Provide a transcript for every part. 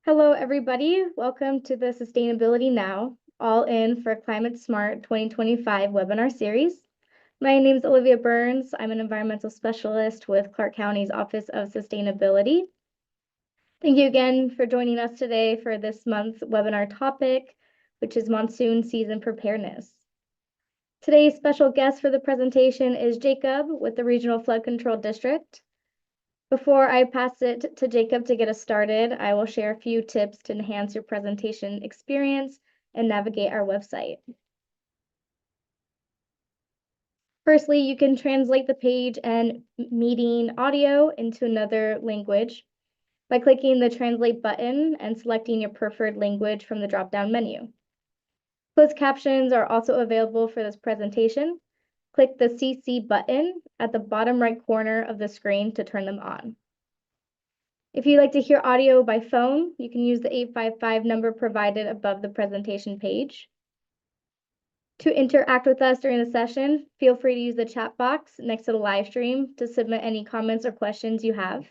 Hello, everybody. Welcome to the Sustainability Now, All In for Climate Smart 2025 webinar series. My name is Olivia Burns. I'm an environmental specialist with Clark County's Office of Sustainability. Thank you again for joining us today for this month's webinar topic, which is monsoon season preparedness. Today's special guest for the presentation is Jacob with the Regional Flood Control District. Before I pass it to Jacob to get us started, I will share a few tips to enhance your presentation experience and navigate our website. Firstly, you can translate the page and meeting audio into another language by clicking the Translate button and selecting your preferred language from the drop-down menu. Closed captions are also available for this presentation. Click the CC button at the bottom right corner of the screen to turn them on. If you'd like to hear audio by phone, you can use the 855 number provided above the presentation page. To interact with us during the session, feel free to use the chat box next to the live stream to submit any comments or questions you have.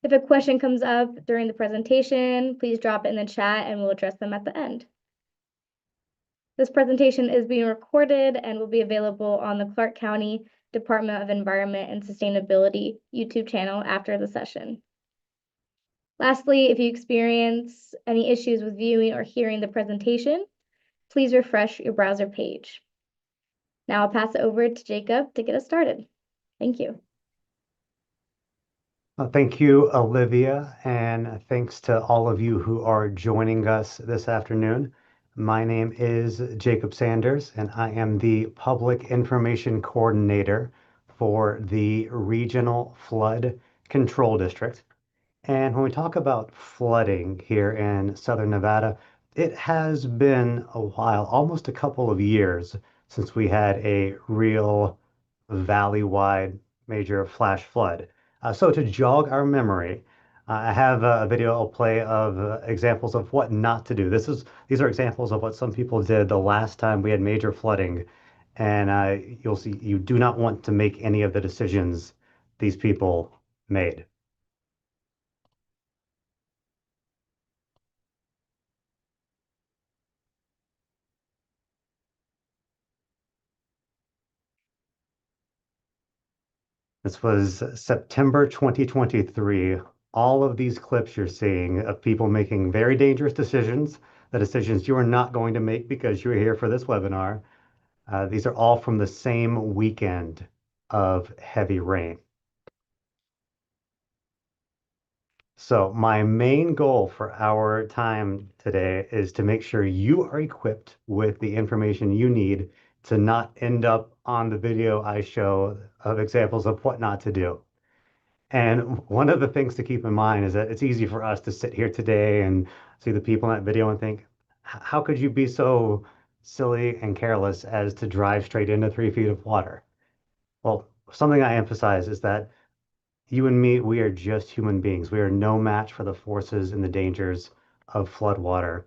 If a question comes up during the presentation, please drop it in the chat and we'll address them at the end. This presentation is being recorded and will be available on the Clark County Department of Environment and Sustainability YouTube channel after the session. Lastly, if you experience any issues with viewing or hearing the presentation, please refresh your browser page. Now I'll pass it over to Jacob to get us started. Thank you. Thank you, Olivia, and thanks to all of you who are joining us this afternoon. My name is Jacob Sanders, and I am the Public Information Coordinator for the Regional Flood Control District. And when we talk about flooding here in Southern Nevada, it has been a while, almost a couple of years, since we had a real valley-wide major flash flood. So to jog our memory, I have a video I'll play of examples of what not to do. These are examples of what some people did the last time we had major flooding, and you'll see you do not want to make any of the decisions these people made. This was September 2023. All of these clips you're seeing of people making very dangerous decisions, the decisions you are not going to make because you're here for this webinar. These are all from the same weekend of heavy rain. So my main goal for our time today is to make sure you are equipped with the information you need to not end up on the video I show of examples of what not to do. And one of the things to keep in mind is that it's easy for us to sit here today and see the people in that video and think, how could you be so silly and careless as to drive straight into 3 feet of water? Well, something I emphasize is that you and me, we are just human beings. We are no match for the forces and the dangers of floodwater.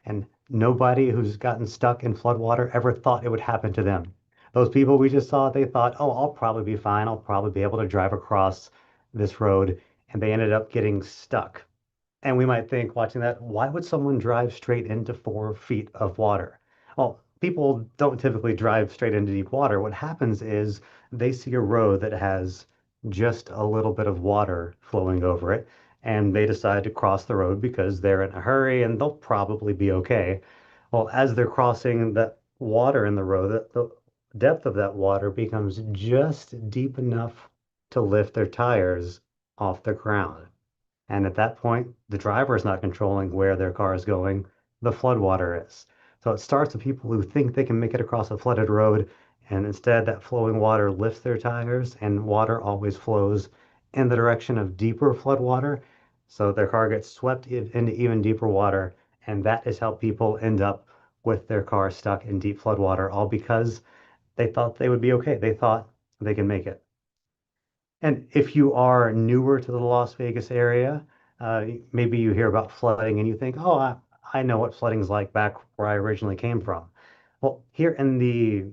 And nobody who's gotten stuck in floodwater ever thought it would happen to them. Those people we just saw, they thought, oh, I'll probably be fine. I'll probably be able to drive across this road. And they ended up getting stuck. And we might think, watching that, why would someone drive straight into 4 feet of water? Well, people don't typically drive straight into deep water. What happens is they see a road that has just a little bit of water flowing over it, and they decide to cross the road because they're in a hurry and they'll probably be okay. Well, as they're crossing that water in the road, the depth of that water becomes just deep enough to lift their tires off the ground. And at that point, the driver is not controlling where their car is going, the floodwater is. So it starts with people who think they can make it across a flooded road, and instead that flowing water lifts their tires, and water always flows in the direction of deeper floodwater. So their car gets swept into even deeper water, and that is how people end up with their car stuck in deep floodwater, all because they thought they would be okay. They thought they can make it. And if you are newer to the Las Vegas area, maybe you hear about flooding and you think, oh, I know what flooding's like back where I originally came from. Well, here in the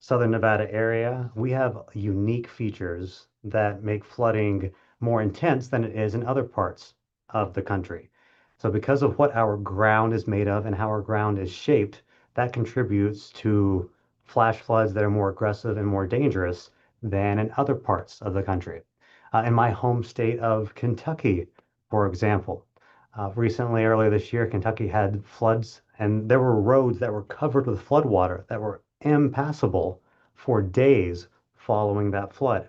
Southern Nevada area, we have unique features that make flooding more intense than it is in other parts of the country. So because of what our ground is made of and how our ground is shaped, that contributes to flash floods that are more aggressive and more dangerous than in other parts of the country. In my home state of Kentucky, for example, recently, earlier this year, Kentucky had floods, and there were roads that were covered with floodwater that were impassable for days following that flood.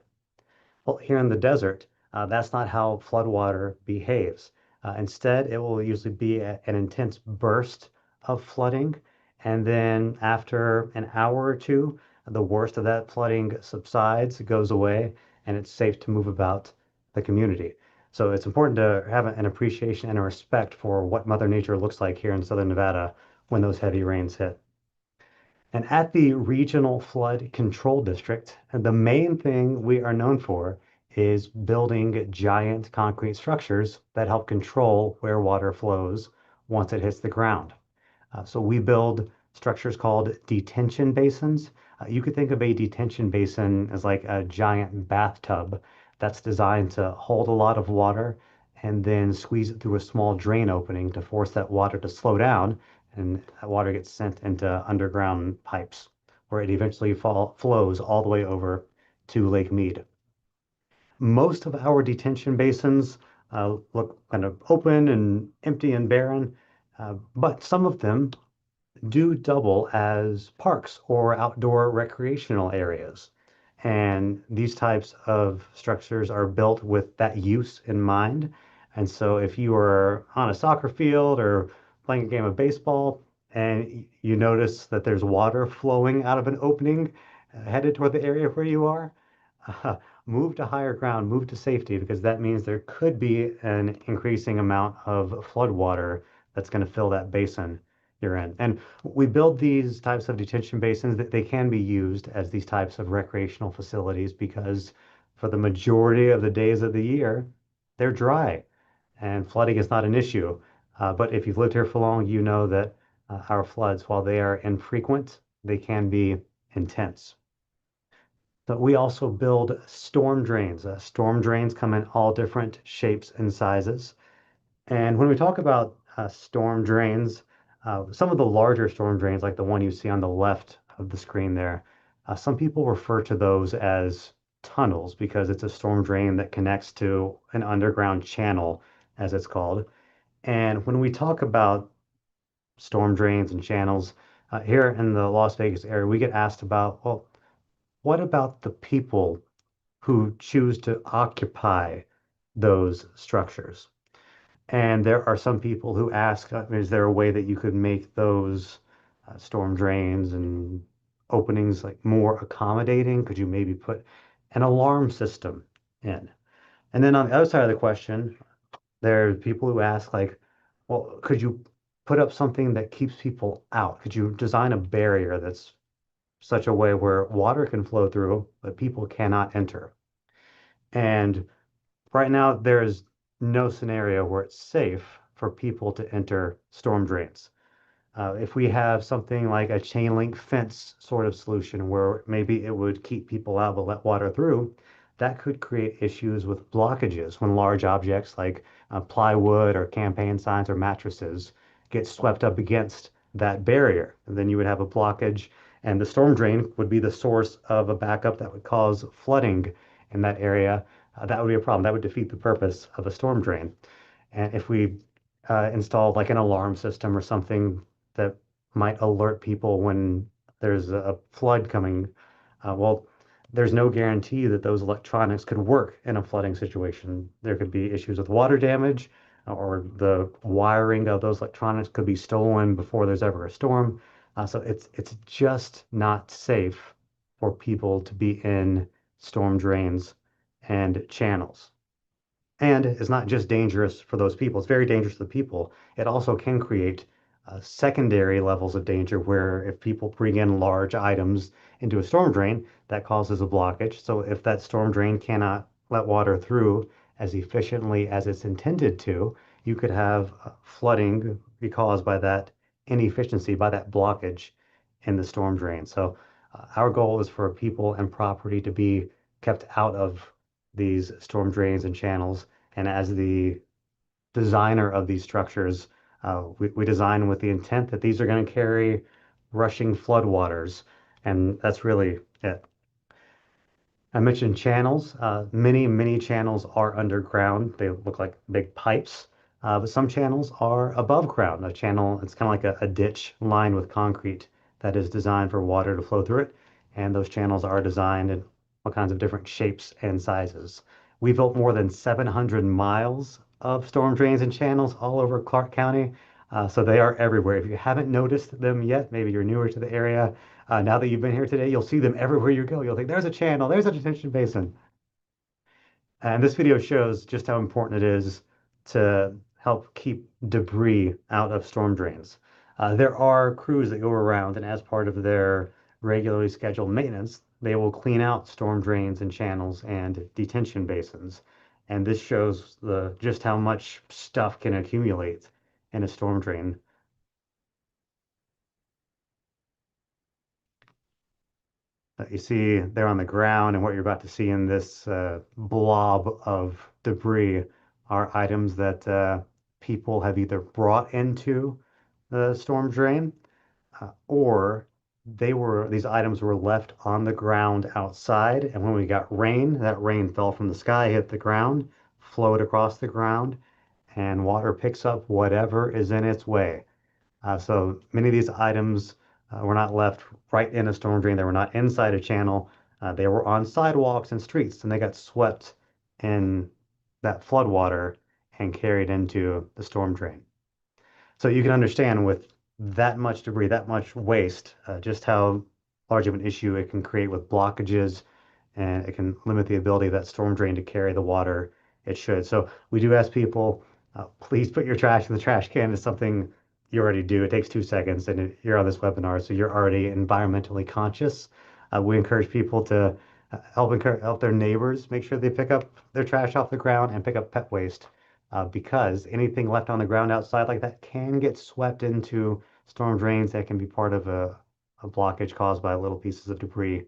Well, here in the desert, that's not how floodwater behaves. Instead, it will usually be an intense burst of flooding. And then after an hour or two, the worst of that flooding subsides, goes away, and it's safe to move about the community. So it's important to have an appreciation and a respect for what Mother Nature looks like here in Southern Nevada when those heavy rains hit. And at the Regional Flood Control District, the main thing we are known for is building giant concrete structures that help control where water flows once it hits the ground. So we build structures called detention basins. You could think of a detention basin as like a giant bathtub that's designed to hold a lot of water and then squeeze it through a small drain opening to force that water to slow down, and that water gets sent into underground pipes where it eventually flows all the way over to Lake Mead. Most of our detention basins look kind of open and empty and barren, but some of them do double as parks or outdoor recreational areas. And these types of structures are built with that use in mind. And so if you are on a soccer field or playing a game of baseball and you notice that there's water flowing out of an opening headed toward the area where you are, uh, move to higher ground, move to safety, because that means there could be an increasing amount of flood water that's going to fill that basin you're in. And we build these types of detention basins that they can be used as these types of recreational facilities because for the majority of the days of the year, they're dry and flooding is not an issue. But if you've lived here for long, you know that our floods, while they are infrequent, they can be intense. But we also build storm drains. Storm drains come in all different shapes and sizes. And when we talk about storm drains, some of the larger storm drains, like the one you see on the left of the screen there, some people refer to those as tunnels because it's a storm drain that connects to an underground channel, as it's called. And when we talk about storm drains and channels, here in the Las Vegas area, we get asked about, well, what about the people who choose to occupy those structures? And there are some people who ask, is there a way that you could make those storm drains and openings like more accommodating? Could you maybe put an alarm system in? And then on the other side of the question, there are people who ask like, well, could you put up something that keeps people out? Could you design a barrier that's such a way where water can flow through, but people cannot enter? And right now, there is no scenario where it's safe for people to enter storm drains. If we have something like a chain link fence sort of solution where maybe it would keep people out but let water through, that could create issues with blockages when large objects like plywood or campaign signs or mattresses get swept up against that barrier. And then you would have a blockage, and the storm drain would be the source of a backup that would cause flooding in that area. That would be a problem. That would defeat the purpose of a storm drain. And if we installed like an alarm system or something that might alert people when there's a flood coming, well, there's no guarantee that those electronics could work in a flooding situation. There could be issues with water damage, or the wiring of those electronics could be stolen before there's ever a storm. So it's just not safe for people to be in storm drains and channels. And it's not just dangerous for those people, it's very dangerous to the people. It also can create secondary levels of danger where if people bring in large items into a storm drain, that causes a blockage. So if that storm drain cannot let water through as efficiently as it's intended to, you could have flooding be caused by that inefficiency, by that blockage in the storm drain. So our goal is for people and property to be kept out of these storm drains and channels. And as the designer of these structures. We design with the intent that these are going to carry rushing floodwaters, and that's really it. I mentioned channels. Many channels are underground. They look like big pipes, but some channels are above ground. A channel, it's kind of like a ditch lined with concrete that is designed for water to flow through it. And those channels are designed in all kinds of different shapes and sizes. We built more than 700 miles of storm drains and channels all over Clark County. So they are everywhere. If you haven't noticed them yet, maybe you're newer to the area, now that you've been here today, you'll see them everywhere you go. You'll think, there's a channel, there's a detention basin. And this video shows just how important it is to help keep debris out of storm drains. There are crews that go around, and as part of their regularly scheduled maintenance, they will clean out storm drains and channels and detention basins. And this shows just how much stuff can accumulate in a storm drain. That you see there on the ground and what you're about to see in this blob of debris are items that people have either brought into the storm drain or these items were left on the ground outside. And when we got rain, that rain fell from the sky, hit the ground, flowed across the ground, and water picks up whatever is in its way. So many of these items were not left right in a storm drain. They were not inside a channel. They were on sidewalks and streets, and they got swept in that flood water and carried into the storm drain. So you can understand with that much debris, that much waste, just how large of an issue it can create with blockages, and it can limit the ability of that storm drain to carry the water it should. So we do ask people, please put your trash in the trash can. It's something you already do. It takes 2 seconds, and you're on this webinar, so you're already environmentally conscious. We encourage people to help their neighbors make sure they pick up their trash off the ground and pick up pet waste because anything left on the ground outside like that can get swept into storm drains that can be part of a blockage caused by little pieces of debris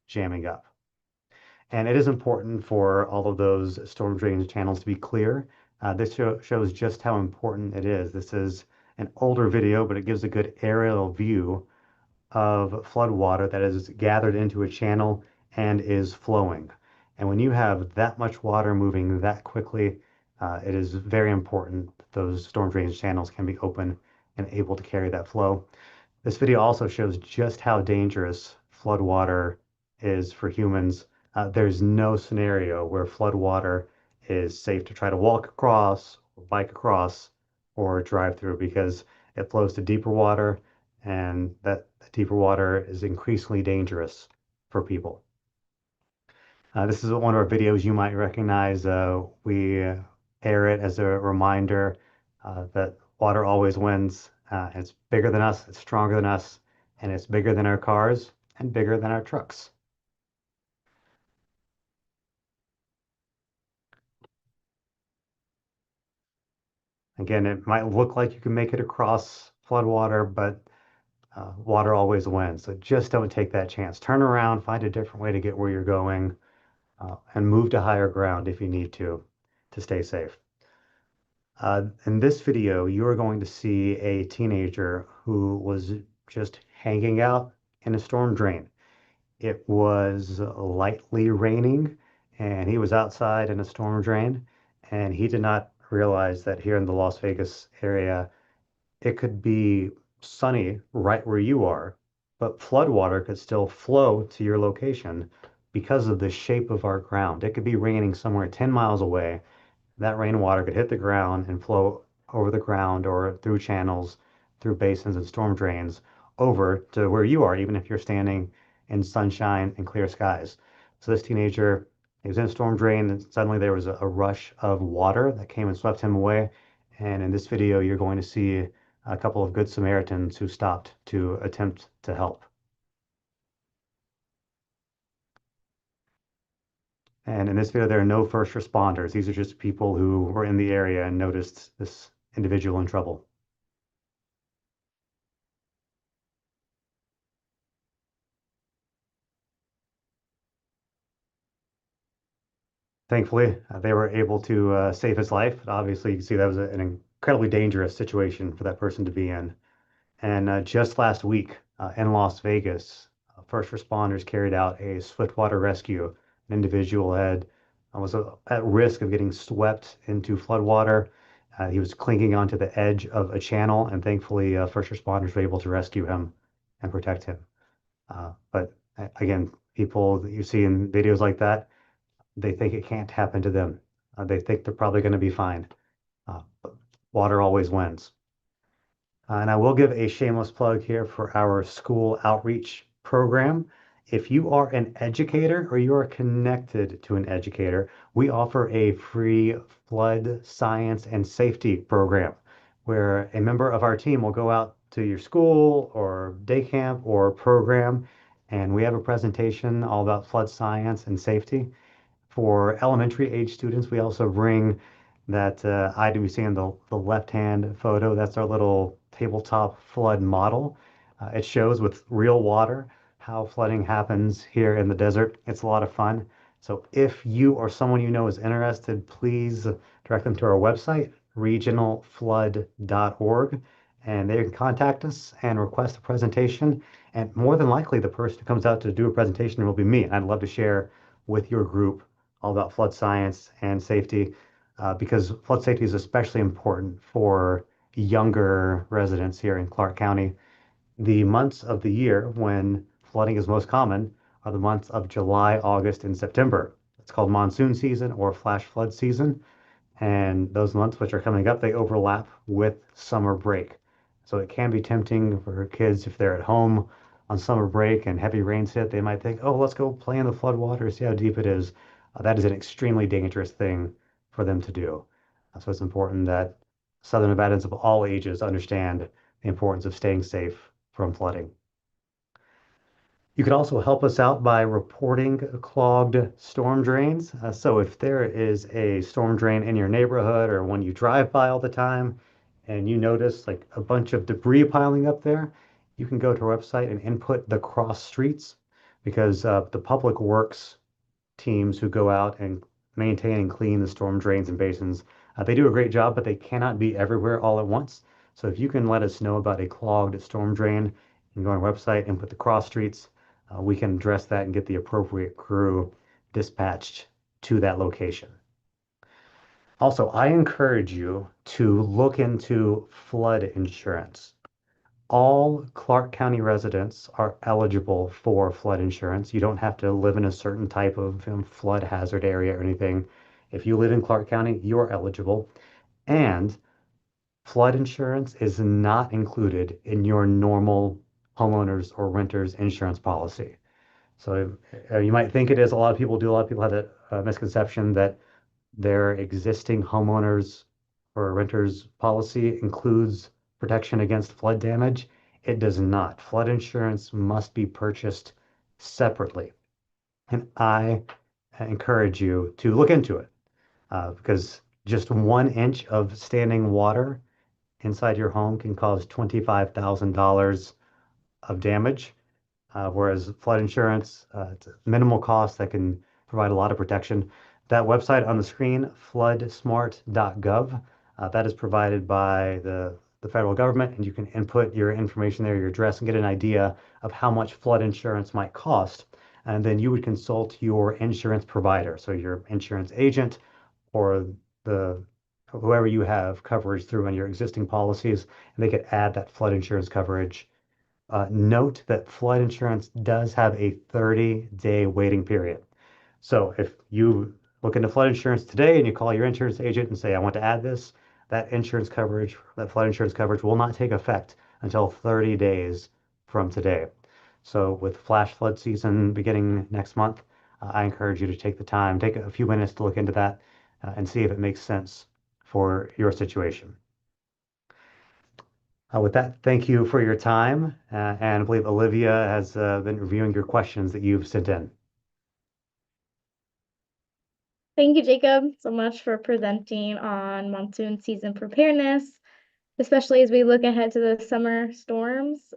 jamming up. And it is important for all of those storm drainage channels to be clear. This shows just how important it is. This is an older video, but it gives a good aerial view of flood water that is gathered into a channel and is flowing. And when you have that much water moving that quickly, it is very important that those storm drainage channels can be open and able to carry that flow. This video also shows just how dangerous flood water is for humans. There's no scenario where flood water is safe to try to walk across, or bike across, or drive through because it flows to deeper water, and that deeper water is increasingly dangerous for people. This is one of our videos you might recognize. We air it as a reminder that water always wins. It's bigger than us, it's stronger than us, and it's bigger than our cars and bigger than our trucks. Again, it might look like you can make it across floodwater, but water always wins. So just don't take that chance. Turn around, find a different way to get where you're going, and move to higher ground if you need to stay safe. In this video, you are going to see a teenager who was just hanging out in a storm drain. It was lightly raining, and he was outside in a storm drain, and he did not realize that here in the Las Vegas area, it could be sunny right where you are, but floodwater could still flow to your location because of the shape of our ground. It could be raining somewhere 10 miles away, that rainwater could hit the ground and flow over the ground or through channels, through basins and storm drains over to where you are, even if you're standing in sunshine and clear skies. So this teenager, he was in a storm drain, and suddenly there was a rush of water that came and swept him away. And in this video, you're going to see a couple of good Samaritans who stopped to attempt to help. And in this video, there are no first responders. These are just people who were in the area and noticed this individual in trouble. Thankfully, they were able to save his life. Obviously, you can see that was an incredibly dangerous situation for that person to be in. And just last week in Las Vegas, first responders carried out a swiftwater rescue. An individual was at risk of getting swept into floodwater. He was clinging onto the edge of a channel, and thankfully, first responders were able to rescue him and protect him. But again, people that you see in videos like that, they think it can't happen to them. They think they're probably going to be fine. But water always wins. And I will give a shameless plug here for our school outreach program. If you are an educator or you are connected to an educator, we offer a free flood science and safety program where a member of our team will go out to your school or day camp or program, and we have a presentation all about flood science and safety. For elementary age students, we also bring that item you see in the left-hand photo. That's our little tabletop flood model. It shows with real water how flooding happens here in the desert. It's a lot of fun. So if you or someone you know is interested, please direct them to our website, regionalflood.org, and they can contact us and request a presentation. And more than likely, the person who comes out to do a presentation will be me. And I'd love to share with your group all about flood science and safety, because flood safety is especially important for younger residents here in Clark County. The months of the year when flooding is most common are the months of July, August, and September. It's called monsoon season or flash flood season. And those months which are coming up, they overlap with summer break. So it can be tempting for kids if they're at home on summer break and heavy rains hit, they might think, oh, let's go play in the flood water, see how deep it is. That is an extremely dangerous thing for them to do. So it's important that Southern Nevadans of all ages understand the importance of staying safe from flooding. You could also help us out by reporting clogged storm drains. So if there is a storm drain in your neighborhood or one you drive by all the time and you notice like a bunch of debris piling up there, you can go to our website and input the cross streets, because the public works teams who go out and maintain and clean the storm drains and basins. They do a great job, but they cannot be everywhere all at once. So if you can let us know about a clogged storm drain, you can go on our website and put the cross streets. We can address that and get the appropriate crew dispatched to that location. Also, I encourage you to look into flood insurance. All Clark County residents are eligible for flood insurance. You don't have to live in a certain type of flood hazard area or anything. If you live in Clark County, you are eligible. And flood insurance is not included in your normal homeowners or renters insurance policy. So you might think it is. A lot of people do. A lot of people have that misconception that their existing homeowners or renters policy includes protection against flood damage. It does not. Flood insurance must be purchased separately. And I encourage you to look into it, because just 1 inch of standing water inside your home can cause $25,000 of damage. Whereas flood insurance, it's a minimal cost that can provide a lot of protection. That website on the screen, floodsmart.gov, that is provided by the federal government, and you can input your information there, your address, and get an idea of how much flood insurance might cost. And then you would consult your insurance provider, so your insurance agent or the whoever you have coverage through on your existing policies, and they could add that flood insurance coverage. Note that flood insurance does have a 30-day waiting period. So if you look into flood insurance today and you call your insurance agent and say, I want to add this, that insurance coverage, that flood insurance coverage will not take effect until 30 days from today. So with flash flood season beginning next month, I encourage you to take the time, take a few minutes to look into that and see if it makes sense for your situation. With that, thank you for your time. And I believe Olivia has been reviewing your questions that you've sent in. Thank you, Jacob, so much for presenting on monsoon season preparedness, especially as we look ahead to the summer storms.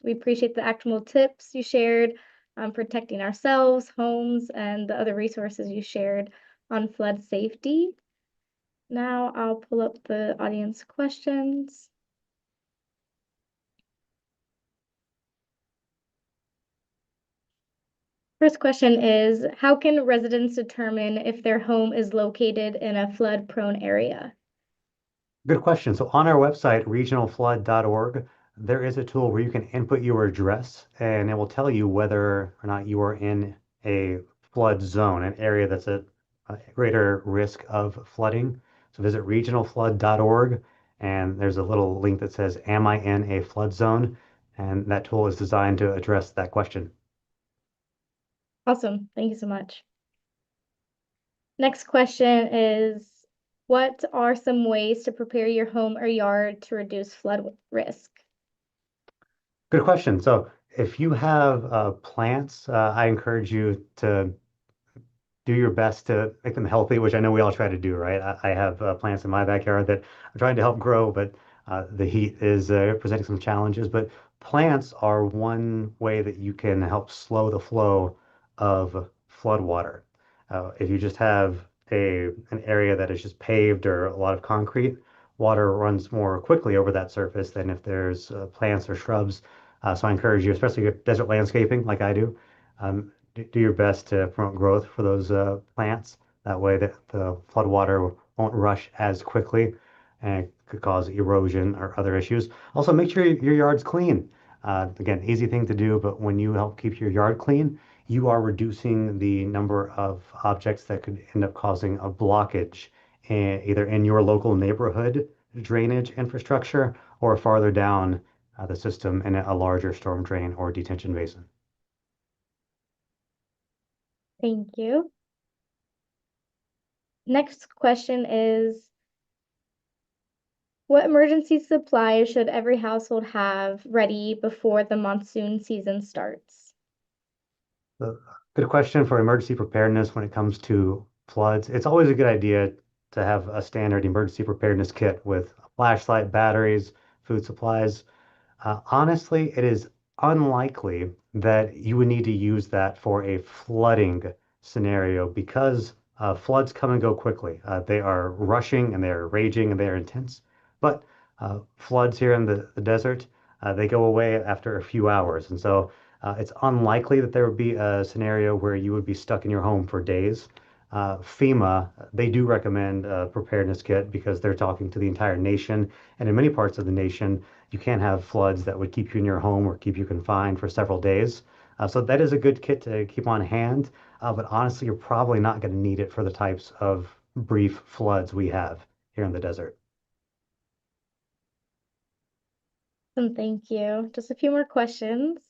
We appreciate the actionable tips you shared on protecting ourselves, homes, and the other resources you shared on flood safety. Now I'll pull up the audience questions. First question is, how can residents determine if their home is located in a flood-prone area? Good question. So on our website, regionalflood.org, there is a tool where you can input your address and it will tell you whether or not you are in a flood zone, an area that's at a greater risk of flooding. So visit regionalflood.org and there's a little link that says, Am I in a flood zone? And that tool is designed to address that question. Awesome. Thank you so much. Next question is, what are some ways to prepare your home or yard to reduce flood risk? Good question. So if you have plants, I encourage you to do your best to make them healthy, which I know we all try to do, right? I have plants in my backyard that I'm trying to help grow, but the heat is presenting some challenges. But plants are one way that you can help slow the flow of flood water. If you just have an area that is just paved or a lot of concrete, water runs more quickly over that surface than if there's plants or shrubs. So I encourage you, especially if desert landscaping like I do, um, do your best to promote growth for those plants. That way that the flood water won't rush as quickly and could cause erosion or other issues. Also, make sure your yard's clean. Again, easy thing to do, but when you help keep your yard clean, you are reducing the number of objects that could end up causing a blockage either in your local neighborhood drainage infrastructure or farther down the system in a larger storm drain or detention basin. Thank you. Next question is, what emergency supplies should every household have ready before the monsoon season starts? So, good question for emergency preparedness when it comes to floods. It's always a good idea to have a standard emergency preparedness kit with a flashlight, batteries, food supplies. Honestly, it is unlikely that you would need to use that for a flooding scenario because floods come and go quickly. They are rushing and they are raging and they are intense. But floods here in the desert, they go away after a few hours. And so it's unlikely that there would be a scenario where you would be stuck in your home for days. FEMA, they do recommend a preparedness kit because they're talking to the entire nation. And in many parts of the nation, you can't have floods that would keep you in your home or keep you confined for several days. So that is a good kit to keep on hand. But honestly, you're probably not going to need it for the types of brief floods we have here in the desert. Thank you. Just a few more questions.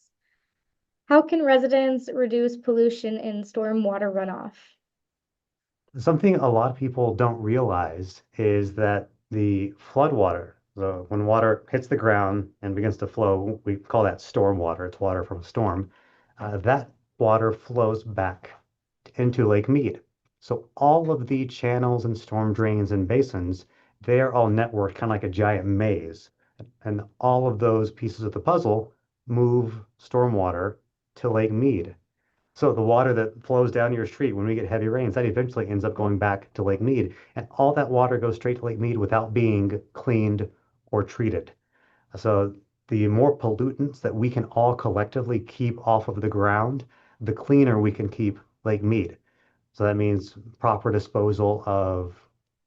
How can residents reduce pollution in stormwater runoff? Something a lot of people don't realize is that the flood water, when water hits the ground and begins to flow, we call that storm water. It's water from a storm. That water flows back into Lake Mead. So all of the channels and storm drains and basins, they're all networked kind of like a giant maze. And all of those pieces of the puzzle move stormwater to Lake Mead. So the water that flows down your street when we get heavy rains, that eventually ends up going back to Lake Mead. And all that water goes straight to Lake Mead without being cleaned or treated. So the more pollutants that we can all collectively keep off of the ground, the cleaner we can keep Lake Mead. So that means proper disposal of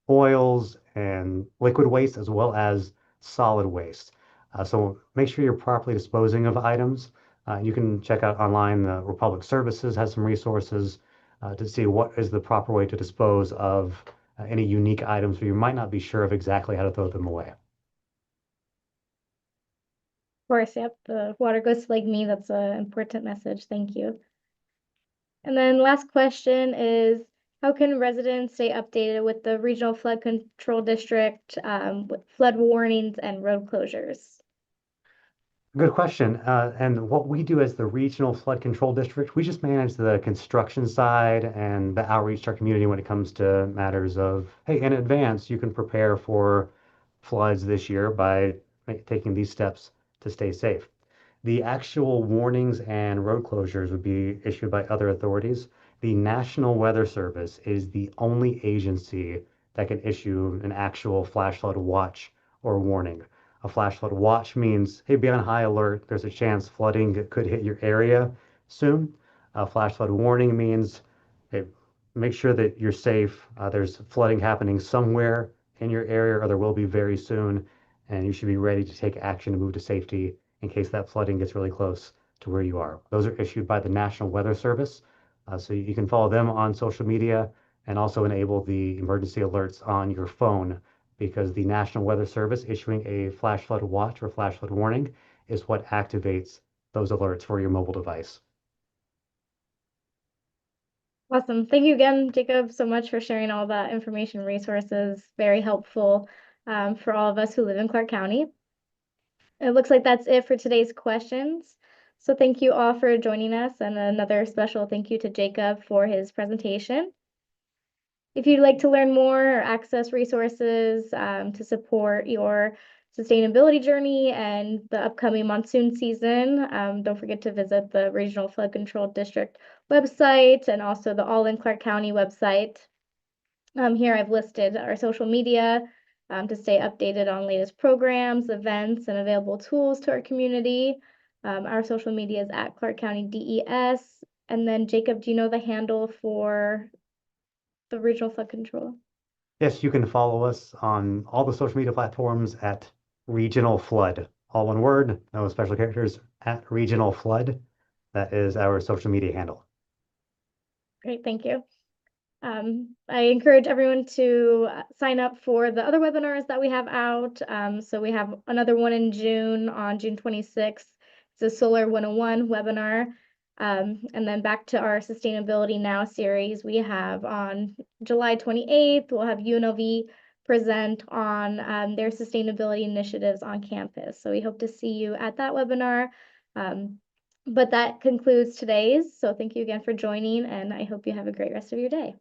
oils and liquid waste as well as solid waste. So make sure you're properly disposing of items. You can check out online, the Republic Services has some resources to see what is the proper way to dispose of any unique items where you might not be sure of exactly how to throw them away. Of course, yep, the water goes to Lake Mead. That's an important message. Thank you. And then last question is, how can residents stay updated with the regional flood control district, with flood warnings and road closures? Good question. And what we do as the regional flood control district, we just manage the construction side and the outreach to our community when it comes to matters of, hey, in advance, you can prepare for floods this year by taking these steps to stay safe. The actual warnings and road closures would be issued by other authorities. The National Weather Service is the only agency that can issue an actual flash flood watch or warning. A flash flood watch means, hey, be on high alert. There's a chance flooding could hit your area soon. A flash flood warning means, hey, make sure that you're safe. There's flooding happening somewhere in your area, or there will be very soon, and you should be ready to take action to move to safety in case that flooding gets really close to where you are. Those are issued by the National Weather Service. So you can follow them on social media and also enable the emergency alerts on your phone because the National Weather Service issuing a flash flood watch or flash flood warning is what activates those alerts for your mobile device. Awesome. Thank you again, Jacob, so much for sharing all that information and resources. Very helpful for all of us who live in Clark County. It looks like that's it for today's questions. So thank you all for joining us, and another special thank you to Jacob for his presentation. If you'd like to learn more or access resources to support your sustainability journey and the upcoming monsoon season, don't forget to visit the Regional Flood Control District website and also the All in Clark County website. Here I've listed our social media to stay updated on latest programs, events, and available tools to our community. Our social media is at Clark County DES. And then Jacob, do you know the handle for the Regional Flood Control? Yes, you can follow us on all the social media platforms at Regional Flood. All one word, no special characters, at Regional Flood. That is our social media handle. Great, thank you. I encourage everyone to sign up for the other webinars that we have out. So we have another one in June on June 26th. It's a Solar 101 webinar. And then back to our Sustainability Now series, we have on July 28th, we'll have UNLV present on their sustainability initiatives on campus. So we hope to see you at that webinar. But that concludes today's. So thank you again for joining, and I hope you have a great rest of your day.